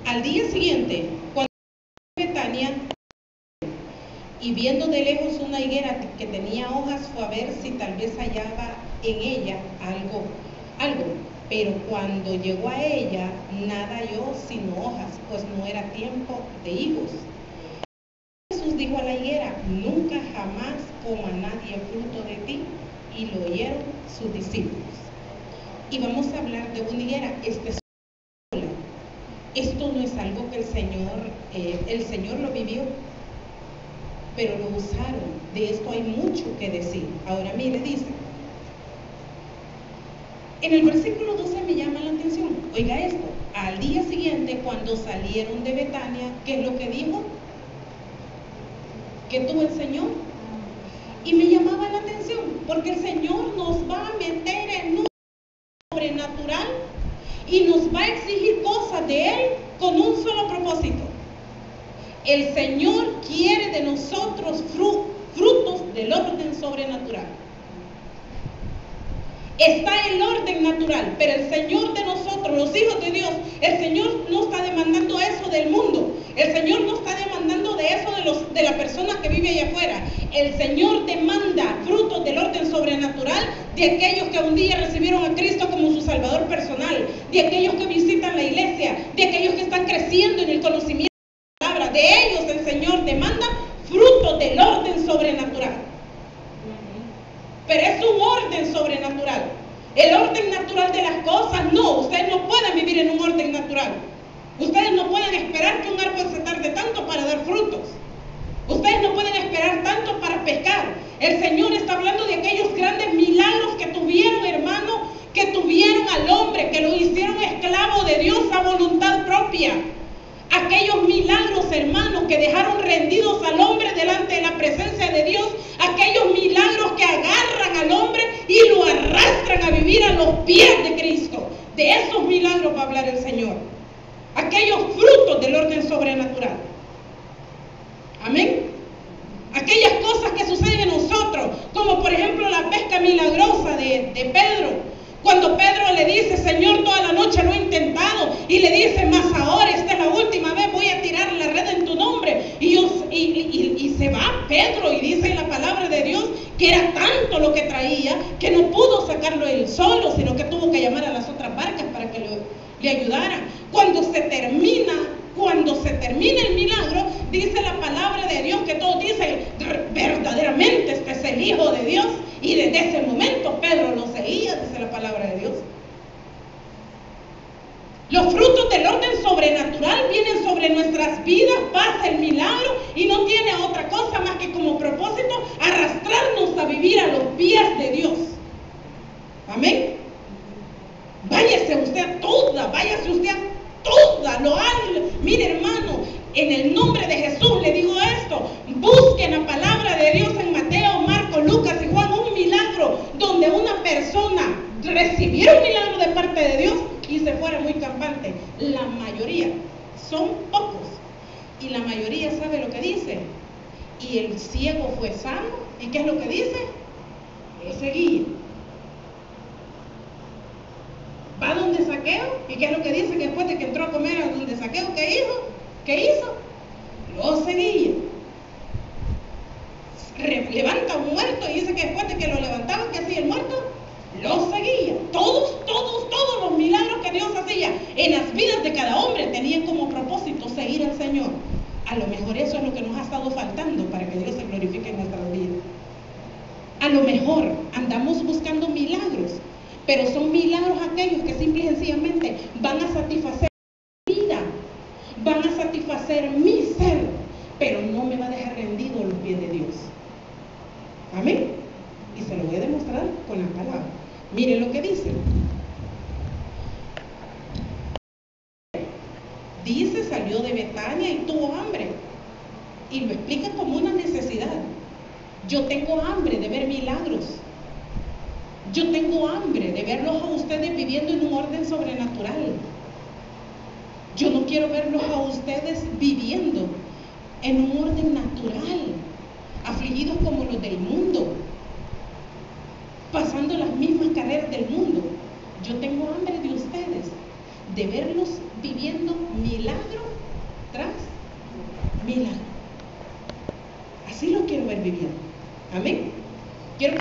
Al día siguiente, cuando Betania, y viendo de lejos una higuera que tenía hojas, fue a ver si tal vez hallaba en ella algo. Pero cuando llegó a ella, nada halló sino hojas, pues no era tiempo de higos. Jesús dijo a la higuera: nunca jamás coma nadie fruto de ti. Y lo oyeron sus discípulos. Y vamos a hablar de una higuera. Esto no es algo que el Señor lo vivió, pero lo usaron. De esto hay mucho que decir. Ahora mire, dice, en el versículo 12 me llama la atención. Oiga esto: al día siguiente, cuando salieron de Betania, ¿qué es lo que dijo? ¿Qué tuvo el Señor? Y me llamaba la atención, porque el Señor nos va a meter en un sobrenatural y nos va a exigir cosas de Él con un solo propósito. El Señor quiere de nosotros frutos del orden sobrenatural. Está el orden natural, pero el Señor de nosotros, los hijos de Dios, el Señor no está demandando eso del mundo. El Señor no está demandando de eso de la persona que vive allá afuera. El Señor demanda frutos del orden sobrenatural de aquellos que un día recibieron a Cristo como su Salvador personal, de aquellos que visitan la iglesia, de aquellos que están creciendo en el conocimiento de la palabra. De ellos el Señor demanda frutos del orden sobrenatural. Pero es un orden sobrenatural. El orden natural de las cosas, no. Ustedes no pueden vivir en un orden natural. Ustedes no pueden esperar que un árbol se tarde tanto para dar frutos. Ustedes no pueden esperar tanto para pescar. El Señor está hablando de aquellos grandes milagros que tuvieron, hermano, que tuvieron al hombre, que lo hicieron esclavo de Dios a voluntad propia. Aquellos milagros, hermanos, que dejaron rendidos al hombre delante de la presencia de Dios. Aquellos milagros que agarran al hombre y lo arrastran a vivir a los pies de Cristo. De esos milagros va a hablar el Señor. Aquellos frutos del orden sobrenatural. Amén. Aquellas cosas que suceden en nosotros, como por ejemplo la pesca milagrosa de Pedro. Cuando Pedro le dice: Señor, toda la noche lo he intentado, y le dice: más ahora, esta es la última vez, voy a tirar la red en tu nombre. Y se va Pedro, y dice la palabra de Dios que era tanto lo que traía que no pudo sacarlo él solo, sino que tuvo que llamar a las otras barcas para que le ayudaran. Cuando se termina el milagro, dice la palabra de Dios que todos dicen: verdaderamente este es el Hijo de Dios. Y desde ese momento Pedro lo seguía, dice la palabra de Dios. Los frutos del orden sobrenatural vienen sobre nuestras vidas, pasa el milagro y no tiene otra cosa más que como propósito arrastrarnos a vivir a los pies de Dios. Amén. Váyase usted toda, mire, hermano, en el nombre de Jesús le digo esto: busquen la palabra de Dios en Mateo, Marcos, Lucas y Juan, un milagro donde una persona recibiera un milagro de parte de Dios y se fuera muy campante. La mayoría, son pocos, y la mayoría sabe lo que dice. Y el ciego fue sano, ¿y qué es lo que dice? Lo seguía. Va donde Zaqueo, ¿y qué es lo que dice? Que después de que entró a comer a donde Zaqueo, ¿qué hizo? Lo seguía. Levanta un muerto, y dice que después de que lo levantaban, ¿qué hacía el muerto? Lo seguía. Todos los milagros que Dios hacía en las vidas de cada hombre tenían como propósito seguir al Señor. A lo mejor eso es lo que nos ha estado faltando para que Dios se glorifique en nuestras vidas. A lo mejor andamos buscando milagros, pero son milagros aquellos que simple y sencillamente van a satisfacer mi vida, van a satisfacer mi ser, pero no me va a dejar rendido a los pies de Dios. Amén. Y se lo voy a demostrar con la palabra. Miren lo que dice. Dice: salió de Betania y tuvo hambre. Y lo explica como una necesidad. Yo tengo hambre de ver milagros. Yo tengo hambre de verlos a ustedes viviendo en un orden sobrenatural. Yo no quiero verlos a ustedes viviendo en un orden natural, afligidos como los del mundo, pasando las mismas carreras del mundo. Yo tengo hambre de ustedes, de verlos viviendo milagros tras milagro. Así lo quiero ver viviendo. Amén. Quiero